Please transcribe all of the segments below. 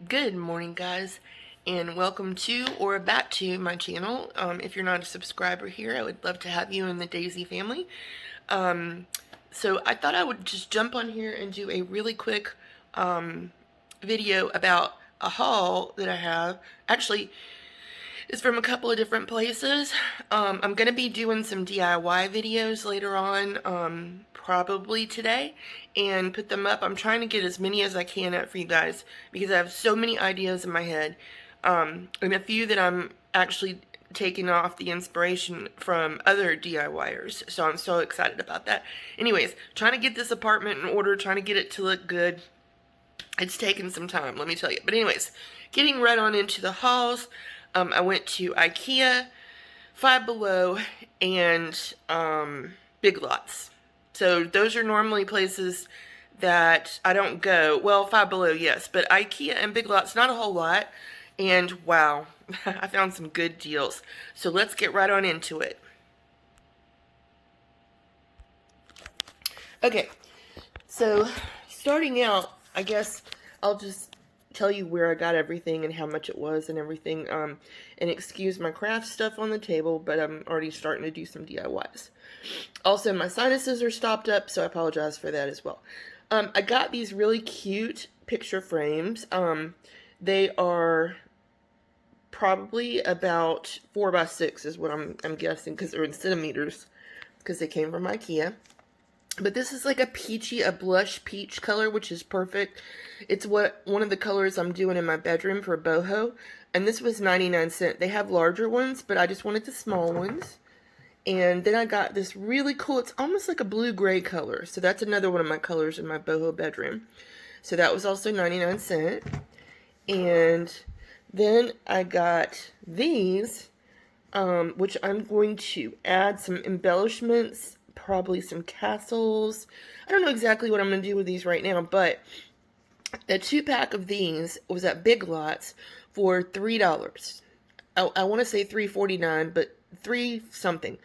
Good morning, guys, and welcome to or back to my channel. If you're not a subscriber here, I would love to have you in the Daisy family. So I thought I would just jump on here and do a really quick video about a haul that I have. Actually, it's from a couple of different places. I'm going to be doing some DIY videos later on, probably today, and put them up. I'm trying to get as many as I can up for you guys because I have so many ideas in my head, and a few that I'm actually taking off the inspiration from other DIYers. So I'm so excited about that. Anyways, trying to get this apartment in order, trying to get it to look good. It's taken some time, let me tell you. But anyways, getting right on into the hauls. I went to Ikea, Five Below, and Big Lots. So those are normally places that I don't go. Well, Five Below, yes, but Ikea and Big Lots, not a whole lot. And wow, I found some good deals. So let's get right on into it. Okay, so starting out, I guess I'll just tell you where I got everything and how much it was and everything. And excuse my craft stuff on the table, but I'm already starting to do some DIYs. Also, my sinuses are stopped up, so I apologize for that as well. I got these really cute picture frames. They are probably about 4x6 is what I'm guessing, because they're in centimeters, because they came from Ikea. But this is like a blush peach color, which is perfect. It's one of the colors I'm doing in my bedroom for Boho. And this was 99¢. They have larger ones, but I just wanted the small ones. And then I got this really cool, it's almost like a blue-gray color. So that's another one of my colors in my Boho bedroom. So that was also 99¢. And then I got these, which I'm going to add some embellishments, probably some tassels. I don't know exactly what I'm going to do with these right now, but a 2-pack of these was at Big Lots for $3. I want to say $3.49, but 3 something.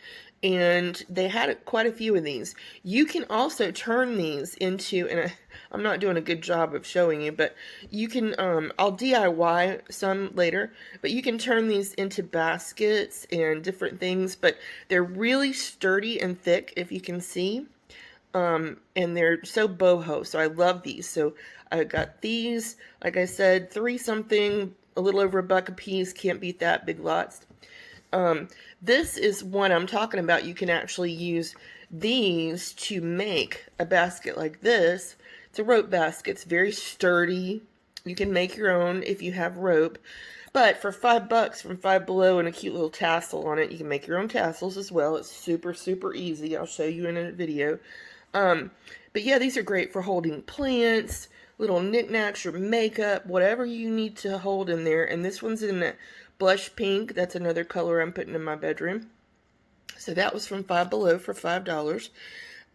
And they had quite a few of these. You can also turn these into, and I'm not doing a good job of showing you, but you can, I'll DIY some later, but you can turn these into baskets and different things, but they're really sturdy and thick, if you can see. And they're so boho, so I love these. So I got these, like I said, 3 something, a little over $1 a piece, can't beat that, Big Lots. This is one I'm talking about. You can actually use these to make a basket like this. It's a rope basket. It's very sturdy. You can make your own if you have rope. But for $5 from Five Below and a cute little tassel on it, you can make your own tassels as well. It's super, super easy. I'll show you in a video. But yeah, these are great for holding plants, little knickknacks, your makeup, whatever you need to hold in there. And this one's in that blush pink. That's another color I'm putting in my bedroom. So that was from Five Below for $5.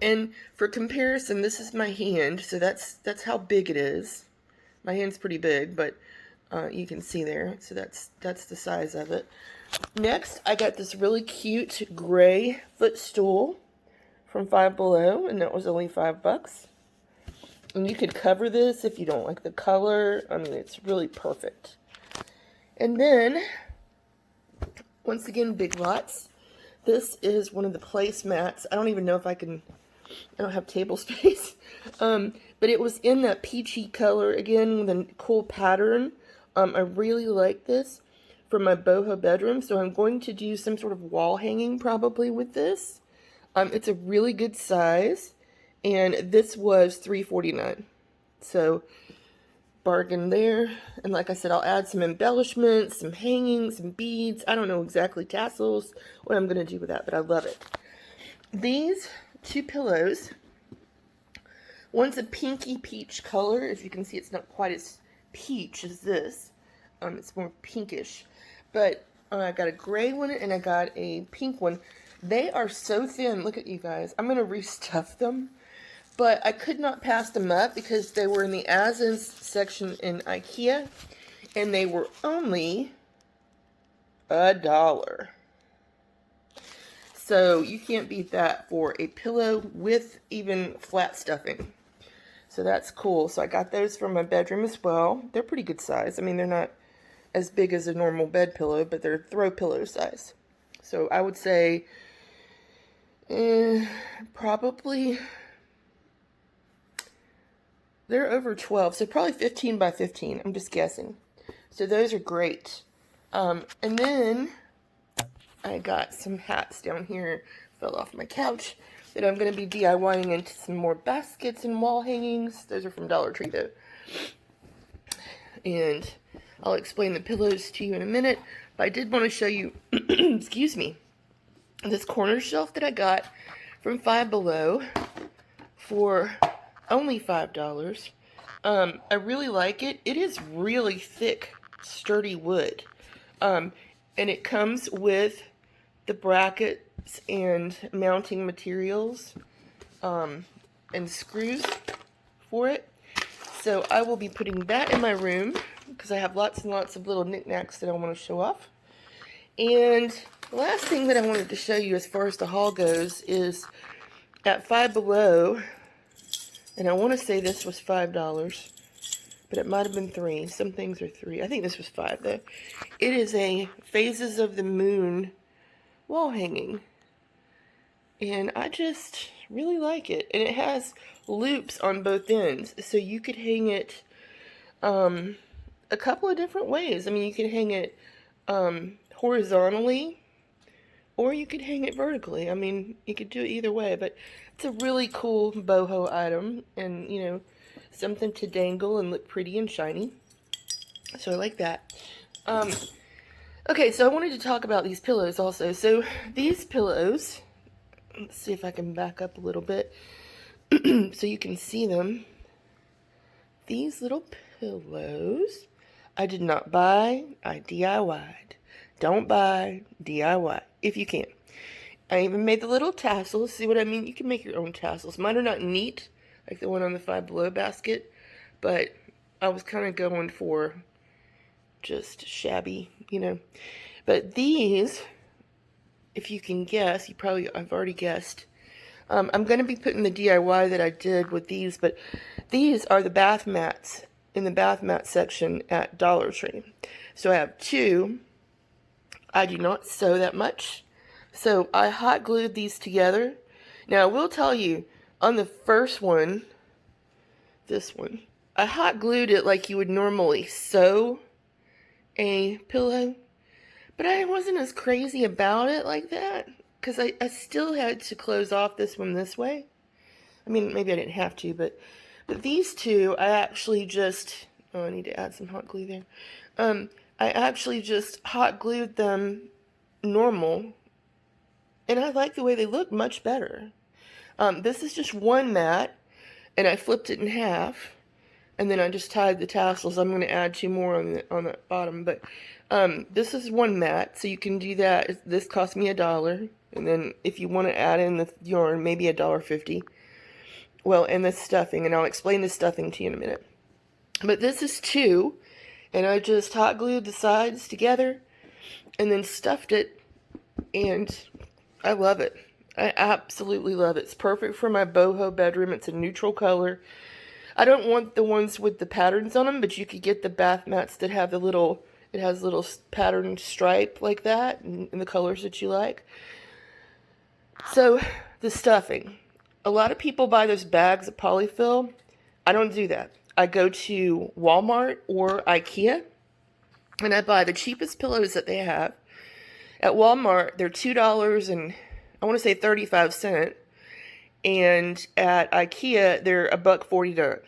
And for comparison, this is my hand. So that's how big it is. My hand's pretty big, but you can see there. So that's the size of it. Next, I got this really cute gray footstool from Five Below, and that was only $5. And you could cover this if you don't like the color. I mean, it's really perfect. And then, once again, Big Lots. This is one of the placemats. I don't even know if I don't have table space. But it was in that peachy color, again, with a cool pattern. I really like this for my boho bedroom, so I'm going to do some sort of wall hanging probably with this. It's a really good size, and this was $3.49. So, bargain there. And like I said, I'll add some embellishments, some hangings, some beads. I don't know exactly tassels, what I'm going to do with that, but I love it. These 2 pillows, one's a pinky peach color. As you can see, it's not quite as peach as this. It's more pinkish. But I got a gray one and I got a pink one. They are so thin. Look at you guys. I'm going to restuff them. But I could not pass them up because they were in the as-is section in Ikea. And they were only $1. So you can't beat that for a pillow with even flat stuffing. So that's cool. So I got those for my bedroom as well. They're pretty good size. I mean, they're not as big as a normal bed pillow, but they're throw pillow size. So I would say probably they're over 12, so probably 15 by 15. I'm just guessing. So those are great. And then I got some hats down here, fell off my couch, that I'm going to be DIYing into some more baskets and wall hangings. Those are from Dollar Tree though. And I'll explain the pillows to you in a minute. But I did want to show you, excuse me, this corner shelf that I got from Five Below for only $5. I really like it. It is really thick, sturdy wood. And it comes with the brackets and mounting materials and screws for it. So I will be putting that in my room because I have lots and lots of little knickknacks that I want to show off. And the last thing that I wanted to show you as far as the haul goes is at Five Below, and I want to say this was $5, but it might have been $3. Some things are $3. I think this was $5 though. It is a Phases of the Moon wall hanging, and I just really like it. And it has loops on both ends, so you could hang it a couple of different ways. I mean, you could hang it horizontally, or you could hang it vertically. I mean, you could do it either way, but it's a really cool boho item, and you know, something to dangle and look pretty and shiny. So I like that. Okay, so I wanted to talk about these pillows also. So these pillows, let's see if I can back up a little bit so you can see them. These little pillows, I did not buy, I DIY'd. Don't buy, DIY, if you can. I even made the little tassels. See what I mean? You can make your own tassels. Mine are not neat, like the one on the Five Below basket, but I was kind of going for just shabby, you know. But these, if you can guess, I've already guessed. I'm going to be putting the DIY that I did with these, but these are the bath mats in the bath mat section at Dollar Tree. So I have two. I do not sew that much, so I hot glued these together. Now I will tell you, on the first one, this one, I hot glued it like you would normally sew a pillow, but I wasn't as crazy about it like that, because I still had to close off this one this way. I mean, maybe I didn't have to, but these two, I actually just, oh, I need to add some hot glue there. I actually just hot glued them normal, and I like the way they look much better. This is just one mat, and I flipped it in half, and then I just tied the tassels. I'm going to add two more on the bottom, but this is one mat, so you can do that. This cost me $1, and then if you want to add in the yarn, maybe $1.50. Well, and the stuffing, and I'll explain the stuffing to you in a minute. But this is two, and I just hot glued the sides together, and then stuffed it, and I love it. I absolutely love it. It's perfect for my boho bedroom. It's a neutral color. I don't want the ones with the patterns on them, but you could get the bath mats that have the little, it has a little patterned stripe like that, in the colors that you like. So, the stuffing. A lot of people buy those bags of polyfill. I don't do that. I go to Walmart or Ikea, and I buy the cheapest pillows that they have. At Walmart, they're $2 and I want to say 35 cents. And at Ikea, they're $1.49.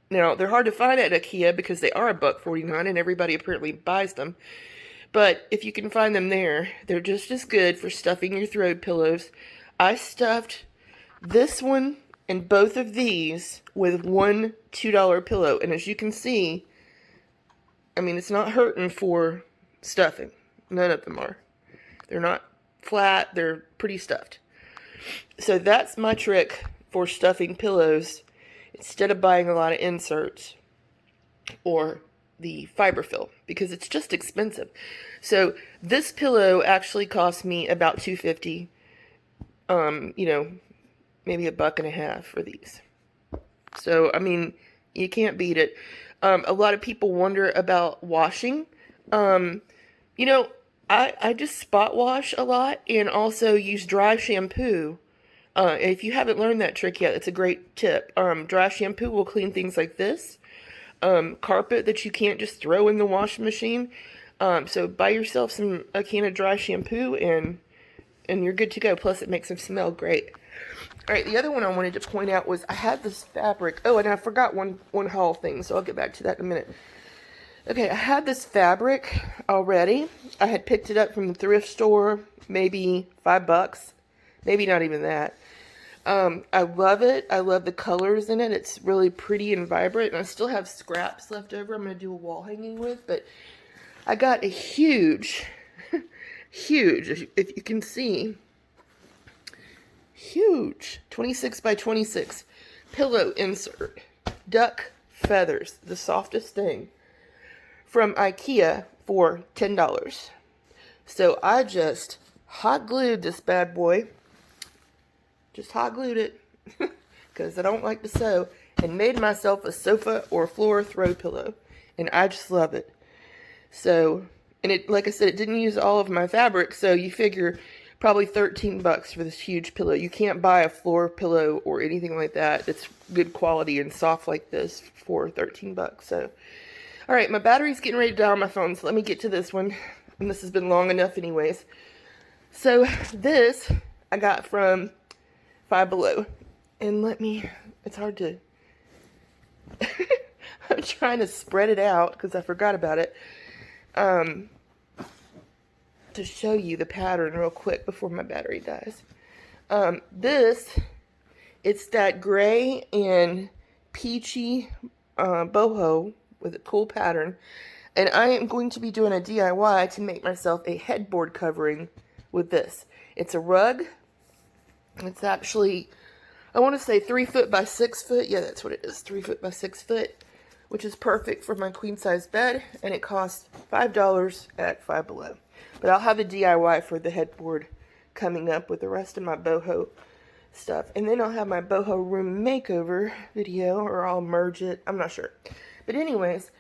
Now, they're hard to find at Ikea because they are $1.49 and everybody apparently buys them. But if you can find them there, they're just as good for stuffing your throw pillows. I stuffed this one and both of these with one $2 pillow. And as you can see, I mean, it's not hurting for stuffing. None of them are. They're not flat. They're pretty stuffed. So that's my trick for stuffing pillows instead of buying a lot of inserts or the fiberfill, because it's just expensive. So this pillow actually cost me about $2.50. You know, maybe $1.50 for these. So I mean, You can't beat it. A lot of people wonder about washing. You know, I just spot wash a lot and also use dry shampoo. If you haven't learned that trick yet, it's a great tip. Dry shampoo will clean things like this. Carpet that you can't just throw in the washing machine. So buy yourself a can of dry shampoo and you're good to go. Plus it makes them smell great. Alright, the other one I wanted to point out was I had this fabric. Oh, and I forgot one haul thing, so I'll get back to that in a minute. Okay, I had this fabric already. I had picked it up from the thrift store, maybe $5. Maybe not even that. I love it. I love the colors in it. It's really pretty and vibrant. And I still have scraps left over I'm going to do a wall hanging with. But I got a huge, huge, if you can see, huge 26 by 26 pillow insert. Duck feathers, the softest thing, from Ikea for $10. So I just hot glued this bad boy. Just hot glued it because I don't like to sew, and made myself a sofa or floor throw pillow, and I just love it. So, and it, like I said, it didn't use all of my fabric, so you figure probably $13 for this huge pillow. You can't buy a floor pillow or anything like that that's good quality and soft like this for $13. So, all right, my battery's getting ready to die on my phone, so let me get to this one, and this has been long enough anyways. So this I got from Five Below, and it's hard to, I'm trying to spread it out because I forgot about it, to show you the pattern real quick before my battery dies. It's that gray and peachy boho with a cool pattern, and I am going to be doing a DIY to make myself a headboard covering with this. It's a rug. It's actually, I want to say 3 foot by 6 foot. Yeah, that's what it is. 3 foot by 6 foot, which is perfect for my queen size bed. And it costs $5 at Five Below. But I'll have a DIY for the headboard coming up with the rest of my boho stuff. And then I'll have my boho room makeover video, or I'll merge it. I'm not sure. But anyways,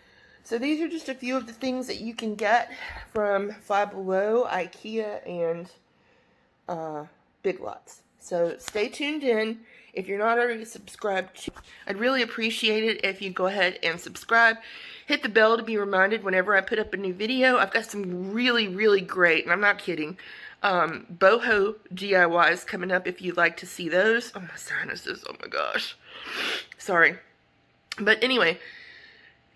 so these are just a few of the things that you can get from Five Below, Ikea, and Big Lots. So stay tuned in. If you're not already subscribed, I'd really appreciate it if you go ahead and subscribe. Hit the bell to be reminded whenever I put up a new video. I've got some really, really great, and I'm not kidding, boho DIYs coming up if you'd like to see those. Oh, my sinuses, oh my gosh. Sorry. But anyway,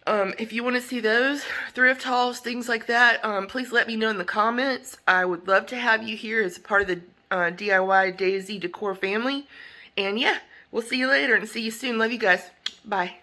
if you want to see those, thrift hauls, things like that, please let me know in the comments. I would love to have you here as a part of the DIY Daisy Decor family. And yeah, we'll see you later and see you soon. Love you guys. Bye.